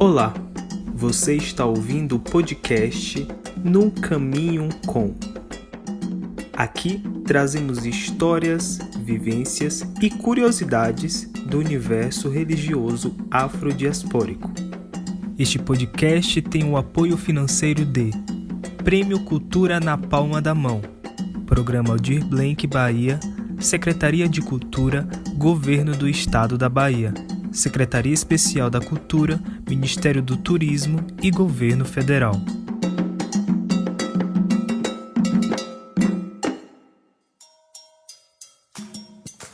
Olá, você está ouvindo o podcast No Caminho Com. Aqui trazemos histórias, vivências e curiosidades do universo religioso afrodiaspórico. Este podcast tem o apoio financeiro de Prêmio Cultura na Palma da Mão, Programa Aldir Blanc Bahia, Secretaria de Cultura, Governo do Estado da Bahia, Secretaria Especial da Cultura, Ministério do Turismo e Governo Federal.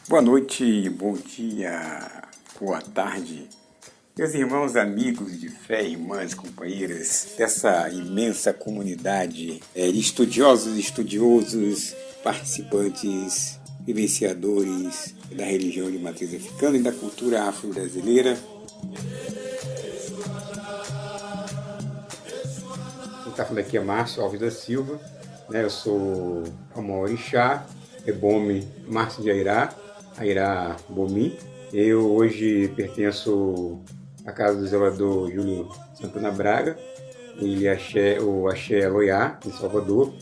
Boa noite, bom dia, boa tarde, meus irmãos, amigos de fé, irmãs, companheiras dessa imensa comunidade de estudiosos, participantes, vivenciadores da religião de matriz africana e da cultura afro-brasileira. Quem está falando aqui é Márcio Alves da Silva, eu sou Amorixá, Ebome Márcio de Airá Bomi. Eu hoje pertenço à Casa do Zelador Júlio Santana Braga, o Axé Loiá, em Salvador.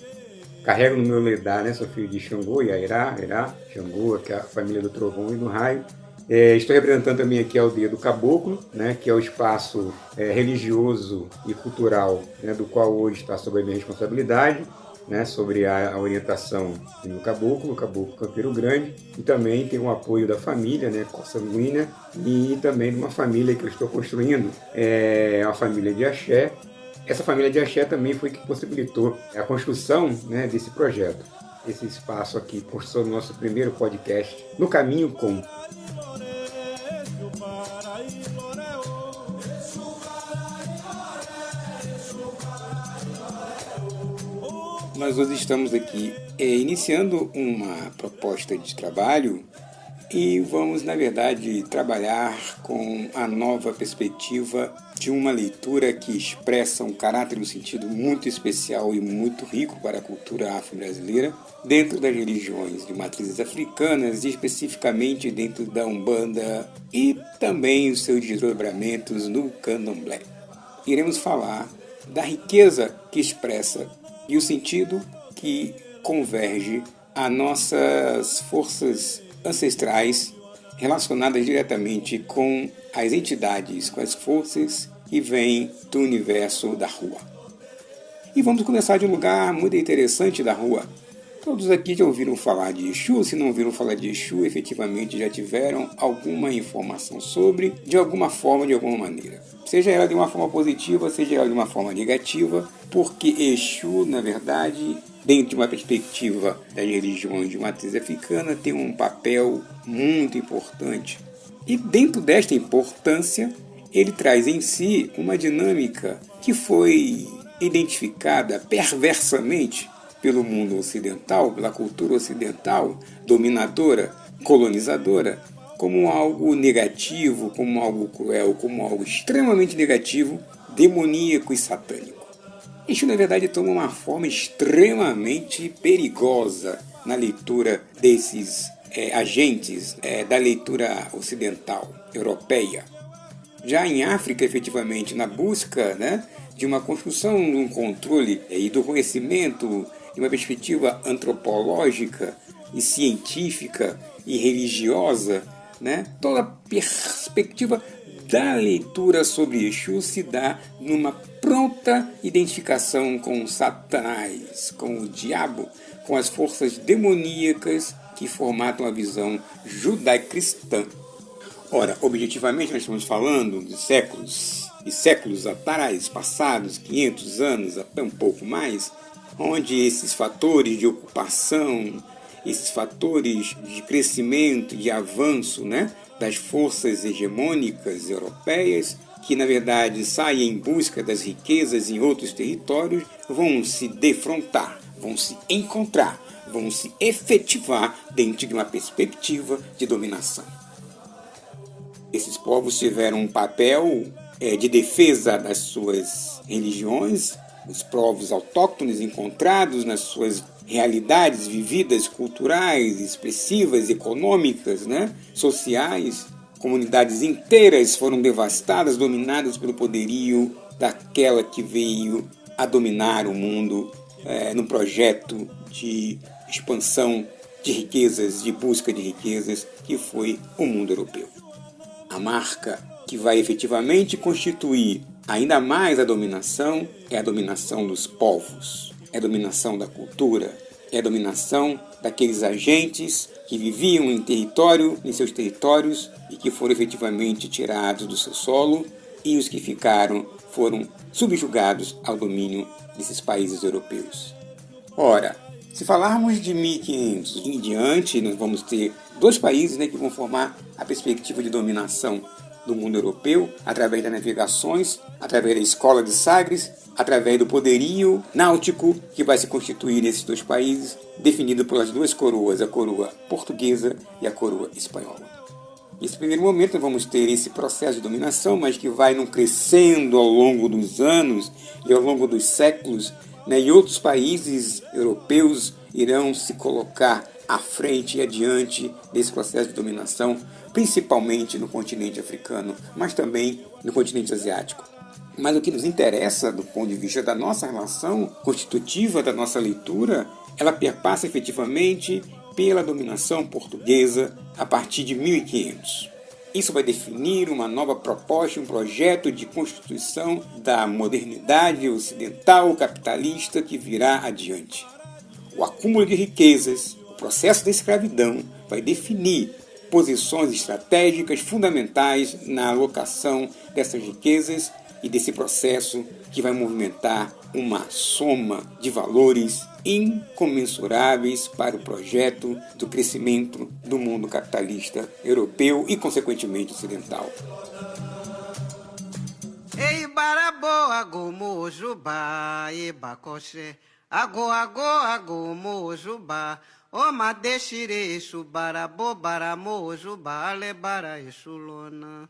Carrego no meu ledar, sou filho de Xangô e Airá, Xangô, que é a família do Trovão e do Raio. Estou representando também aqui a aldeia do Caboclo, que é o espaço religioso e cultural, do qual hoje está sob a minha responsabilidade, sobre a orientação do Caboclo Campeiro Grande, e também tem o apoio da família, consanguínea, e também de uma família que eu estou construindo, a família de Axé. Essa família de Axé também foi que possibilitou a construção desse projeto, esse espaço aqui, construção do nosso primeiro podcast, No Caminho Com. Nós hoje estamos aqui iniciando uma proposta de trabalho e vamos, na verdade, trabalhar com a nova perspectiva de uma leitura que expressa um caráter e um sentido muito especial e muito rico para a cultura afro-brasileira, dentro das religiões de matrizes africanas e especificamente dentro da Umbanda e também os seus desdobramentos no Candomblé. Iremos falar da riqueza que expressa e o sentido que converge a nossas forças ancestrais relacionadas diretamente com as entidades, com as forças que vêm do universo da rua. E vamos começar de um lugar muito interessante da rua. Todos aqui já ouviram falar de Exu, se não ouviram falar de Exu, efetivamente já tiveram alguma informação sobre, de alguma forma, de alguma maneira. Seja ela de uma forma positiva, seja ela de uma forma negativa, porque Exu, na verdade, dentro de uma perspectiva das religiões de matriz africana, tem um papel muito importante. E dentro desta importância, ele traz em si uma dinâmica que foi identificada perversamente pelo mundo ocidental, pela cultura ocidental, dominadora, colonizadora, como algo negativo, como algo cruel, como algo extremamente negativo, demoníaco e satânico. Isso, na verdade, toma uma forma extremamente perigosa na leitura desses agentes da leitura ocidental, europeia. Já em África, efetivamente, na busca de uma construção, de um controle e do conhecimento, de uma perspectiva antropológica e científica e religiosa, toda a perspectiva da leitura sobre Exu se dá numa pronta identificação com Satanás, com o diabo, com as forças demoníacas que formatam a visão judaico-cristã. Ora, objetivamente nós estamos falando de séculos e séculos atrás, passados 500 anos, até um pouco mais, onde esses fatores de ocupação, esses fatores de crescimento, de avanço, das forças hegemônicas europeias, que na verdade saem em busca das riquezas em outros territórios, vão se defrontar, vão se encontrar, vão se efetivar dentro de uma perspectiva de dominação. Esses povos tiveram um papel de defesa das suas religiões, os povos autóctones encontrados nas suas realidades vividas, culturais, expressivas, econômicas, sociais, Comunidades inteiras foram devastadas, dominadas pelo poderio daquela que veio a dominar o mundo no projeto de expansão de riquezas, de busca de riquezas, que foi o mundo europeu. A marca que vai efetivamente constituir ainda mais a dominação é a dominação dos povos, é a dominação da cultura, é a dominação daqueles agentes que viviam em seus territórios e que foram efetivamente tirados do seu solo, e os que ficaram foram subjugados ao domínio desses países europeus. Ora, se falarmos de 1500 em diante, nós vamos ter dois países que vão formar a perspectiva de dominação do mundo europeu, através das navegações, através da escola de Sagres, através do poderio náutico que vai se constituir nesses dois países, definido pelas duas coroas, a coroa portuguesa e a coroa espanhola. Nesse primeiro momento nós vamos ter esse processo de dominação, mas que vai crescendo ao longo dos anos e ao longo dos séculos, e outros países europeus irão se colocar à frente e adiante desse processo de dominação, principalmente no continente africano, mas também no continente asiático. Mas o que nos interessa do ponto de vista da nossa relação constitutiva, da nossa leitura, ela perpassa efetivamente pela dominação portuguesa a partir de 1500. Isso vai definir uma nova proposta, um projeto de constituição da modernidade ocidental capitalista que virá adiante. O acúmulo de riquezas, o processo da escravidão vai definir posições estratégicas fundamentais na alocação dessas riquezas e desse processo que vai movimentar uma soma de valores incomensuráveis para o projeto do crescimento do mundo capitalista europeu e, consequentemente, ocidental. Ei, baraboa, gomo, jubá, e bacoché, ago, mojubá, oma deixire, chubarabo, baramo, jubá, lebara, exulona.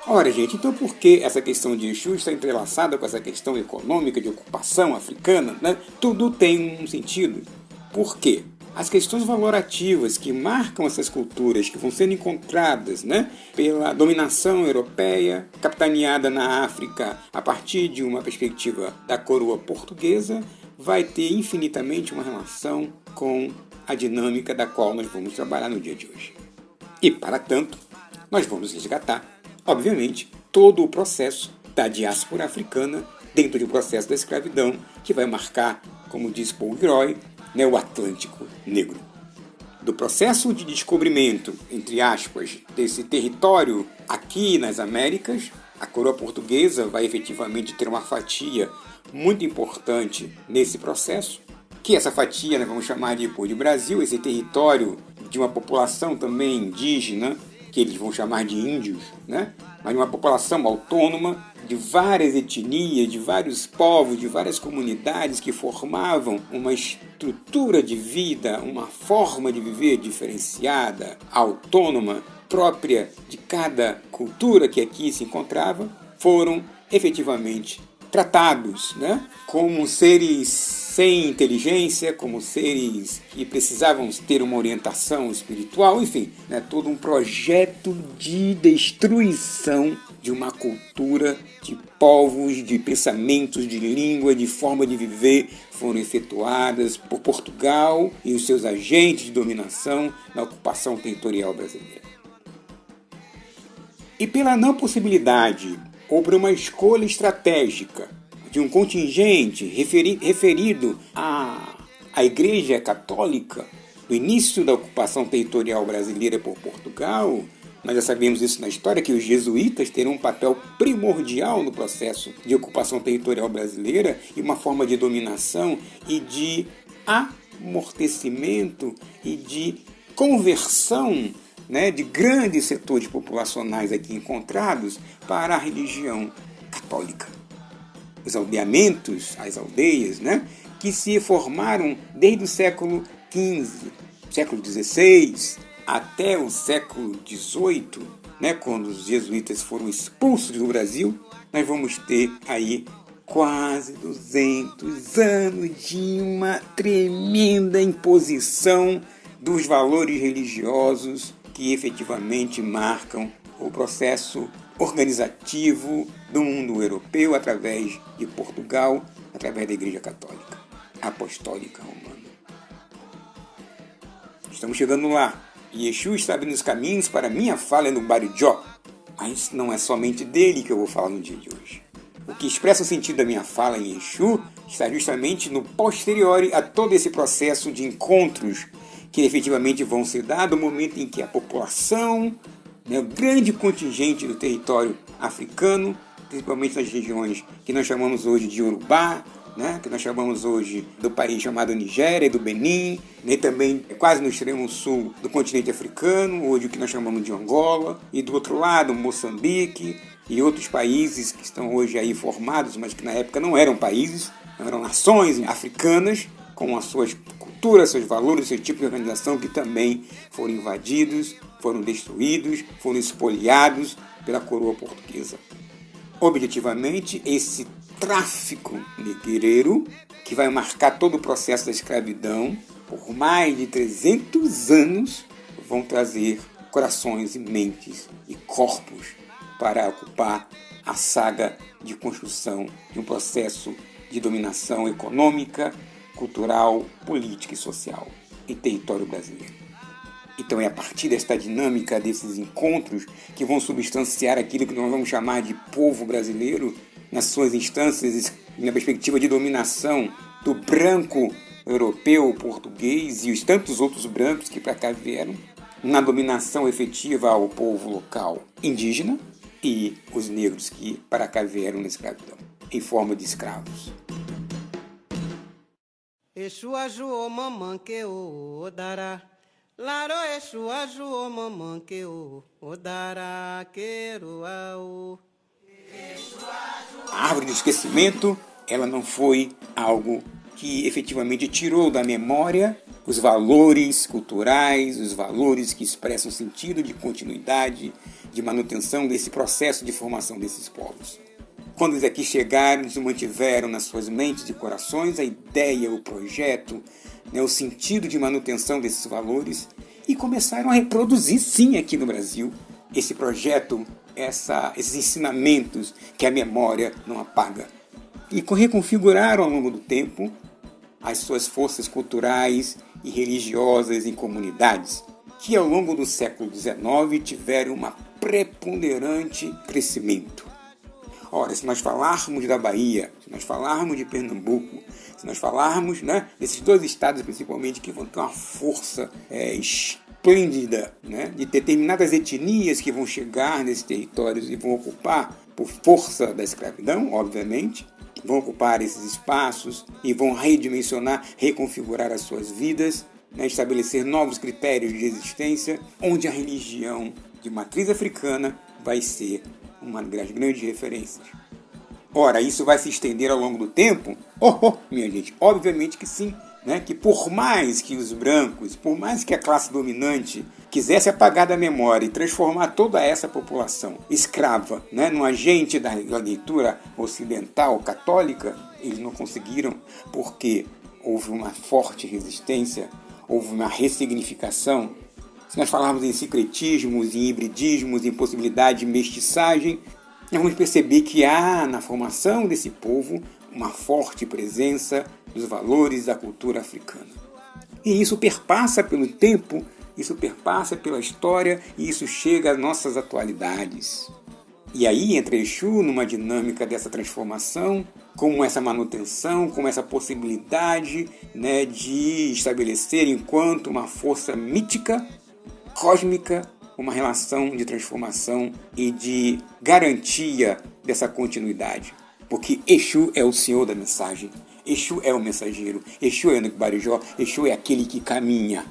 Ora, gente, então por que essa questão de Exu está entrelaçada com essa questão econômica de ocupação africana? Tudo tem um sentido. Por quê? As questões valorativas que marcam essas culturas, que vão sendo encontradas pela dominação europeia, capitaneada na África a partir de uma perspectiva da coroa portuguesa, vai ter infinitamente uma relação com a dinâmica da qual nós vamos trabalhar no dia de hoje. E, para tanto, nós vamos resgatar, obviamente, todo o processo da diáspora africana dentro do processo da escravidão, que vai marcar, como diz Paul Gilroy, o Atlântico Negro. Do processo de descobrimento, entre aspas, desse território aqui nas Américas, a coroa portuguesa vai efetivamente ter uma fatia muito importante nesse processo, que essa fatia nós vamos chamar depois de Brasil, esse território de uma população também indígena, que eles vão chamar de índios, mas uma população autônoma de várias etnias, de vários povos, de várias comunidades que formavam uma estrutura de vida, uma forma de viver diferenciada, autônoma, própria de cada cultura que aqui se encontrava, foram efetivamente tratados como seres sem inteligência, como seres que precisavam ter uma orientação espiritual, enfim, todo um projeto de destruição de uma cultura, de povos, de pensamentos, de língua, de forma de viver, foram efetuadas por Portugal e os seus agentes de dominação na ocupação territorial brasileira. E pela não possibilidade ou por uma escolha estratégica de um contingente referido à Igreja Católica, no início da ocupação territorial brasileira por Portugal, nós já sabemos isso na história, que os jesuítas terão um papel primordial no processo de ocupação territorial brasileira e uma forma de dominação e de amortecimento e de conversão de grandes setores populacionais aqui encontrados para a religião católica. Os aldeamentos, as aldeias, que se formaram desde o século XV, século XVI, até o século XVIII, quando os jesuítas foram expulsos do Brasil, nós vamos ter aí quase 200 anos de uma tremenda imposição dos valores religiosos que efetivamente marcam o processo organizativo do mundo europeu através de Portugal, através da Igreja Católica Apostólica Romana. Estamos chegando lá. E Exu está abrindo os caminhos para minha fala no Barijó. Mas não é somente dele que eu vou falar no dia de hoje. O que expressa o sentido da minha fala em Exu está justamente no posterior a todo esse processo de encontros que efetivamente vão se dar no momento em que a população, o grande contingente do território africano, principalmente nas regiões que nós chamamos hoje de Yorubá, que nós chamamos hoje do país chamado Nigéria e do Benin, também quase no extremo sul do continente africano, hoje o que nós chamamos de Angola, e do outro lado Moçambique e outros países que estão hoje aí formados, mas que na época não eram países, eram nações africanas, com as suas culturas, seus valores, seu tipo de organização, que também foram invadidos, foram destruídos, foram espoliados pela coroa portuguesa. Objetivamente, esse tráfico negreiro, que vai marcar todo o processo da escravidão, por mais de 300 anos, vão trazer corações e mentes e corpos para ocupar a saga de construção de um processo de dominação econômica, cultural, política e social em território brasileiro. Então é a partir desta dinâmica desses encontros que vão substanciar aquilo que nós vamos chamar de povo brasileiro nas suas instâncias, na perspectiva de dominação do branco europeu, português e os tantos outros brancos que para cá vieram, na dominação efetiva ao povo local indígena e os negros que para cá vieram na escravidão, em forma de escravos. Exu ajuou mamãe que o dará. Laro Exu ajuou mamãe que o dará quero ao. A árvore do esquecimento, ela não foi algo que efetivamente tirou da memória os valores culturais, os valores que expressam o sentido de continuidade, de manutenção desse processo de formação desses povos. Quando eles aqui chegaram, eles mantiveram nas suas mentes e corações a ideia, o projeto, o sentido de manutenção desses valores e começaram a reproduzir, sim, aqui no Brasil, esse projeto, esses ensinamentos que a memória não apaga. E reconfiguraram ao longo do tempo as suas forças culturais e religiosas em comunidades, que ao longo do século XIX tiveram um preponderante crescimento. Ora, se nós falarmos da Bahia, se nós falarmos de Pernambuco, se nós falarmos desses dois estados principalmente que vão ter uma força esplêndida, de determinadas etnias que vão chegar nesses territórios e vão ocupar por força da escravidão, obviamente, vão ocupar esses espaços e vão redimensionar, reconfigurar as suas vidas, estabelecer novos critérios de existência, onde a religião de matriz africana vai ser uma das grandes referências. Ora, isso vai se estender ao longo do tempo? Minha gente, obviamente que sim. Que por mais que os brancos, por mais que a classe dominante quisesse apagar da memória e transformar toda essa população escrava num agente da leitura ocidental católica, eles não conseguiram, porque houve uma forte resistência, houve uma ressignificação. Se nós falarmos em sincretismos, em hibridismos, em possibilidade de mestiçagem, nós vamos perceber que há na formação desse povo uma forte presença dos valores da cultura africana. E isso perpassa pelo tempo, isso perpassa pela história e isso chega às nossas atualidades. E aí entra Exu numa dinâmica dessa transformação, como essa manutenção, como essa possibilidade de estabelecer enquanto uma força mítica, cósmica, uma relação de transformação e de garantia dessa continuidade. Porque Exu é o Senhor da mensagem, Exu é o mensageiro, Exu é o Barijó, Exu é aquele que caminha,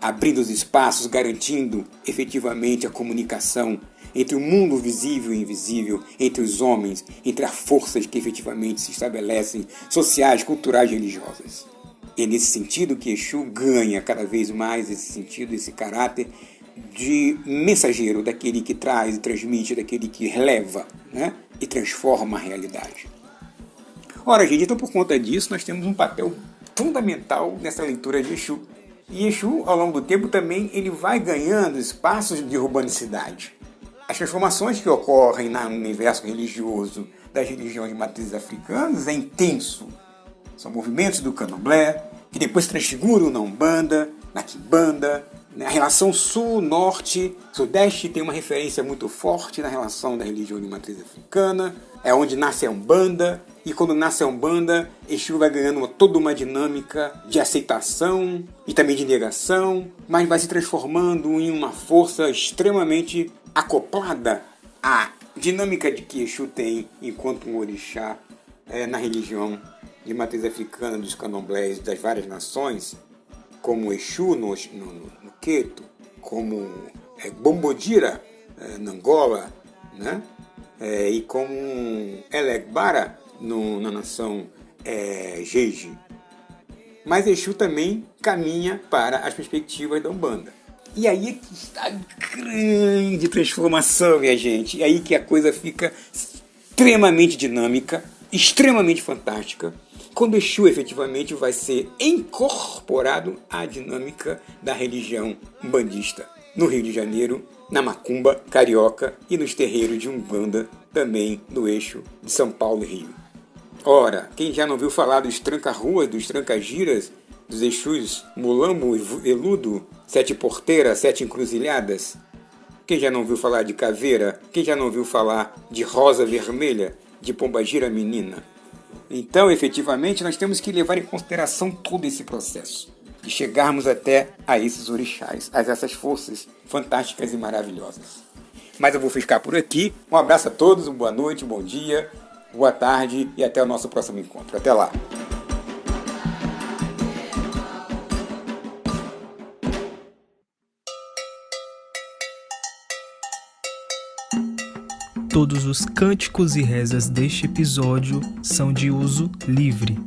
abrindo os espaços, garantindo efetivamente a comunicação entre o mundo visível e invisível, entre os homens, entre as forças que efetivamente se estabelecem, sociais, culturais e religiosas. É nesse sentido que Exu ganha cada vez mais esse sentido, esse caráter de mensageiro, daquele que traz e transmite, daquele que releva, e transforma a realidade. Ora, gente, então por conta disso nós temos um papel fundamental nessa leitura de Exu. E Exu, ao longo do tempo, também ele vai ganhando espaços de urbanicidade. As transformações que ocorrem no universo religioso das religiões de matrizes africanas é intenso. São movimentos do candomblé, que depois transfiguram na Umbanda, na Quimbanda. A relação sul-norte, sudeste tem uma referência muito forte na relação da religião de matriz africana. É onde nasce a Umbanda, e quando nasce a Umbanda, Exu vai ganhando toda uma dinâmica de aceitação e também de negação, mas vai se transformando em uma força extremamente acoplada à dinâmica de que Exu tem enquanto um orixá na religião de matriz africana dos candomblés das várias nações, como Exu no Queto, como Bombodira na Angola, né? E como Elegbara na nação Jeje. Mas Exu também caminha para as perspectivas da Umbanda. E aí é que está a grande transformação, minha gente. E aí que a coisa fica extremamente dinâmica, extremamente fantástica, quando Exu efetivamente vai ser incorporado à dinâmica da religião umbandista, no Rio de Janeiro, na Macumba carioca e nos terreiros de Umbanda, também no eixo de São Paulo e Rio. Ora, quem já não viu falar dos tranca-ruas, dos tranca-giras, dos Exus Mulambo, Veludo, Sete Porteiras, Sete Encruzilhadas? Quem já não viu falar de Caveira? Quem já não viu falar de Rosa Vermelha, de Pombagira Menina? Então, efetivamente, nós temos que levar em consideração todo esse processo de chegarmos até a esses orixás, a essas forças fantásticas e maravilhosas. Mas eu vou ficar por aqui. Um abraço a todos, boa noite, bom dia, boa tarde e até o nosso próximo encontro. Até lá! Todos os cânticos e rezas deste episódio são de uso livre.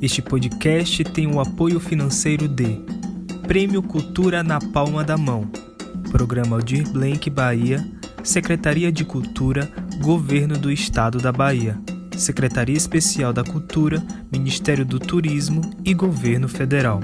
Este podcast tem o apoio financeiro de Prêmio Cultura na Palma da Mão, Programa Aldir Blanc Bahia, Secretaria de Cultura, Governo do Estado da Bahia, Secretaria Especial da Cultura, Ministério do Turismo e Governo Federal.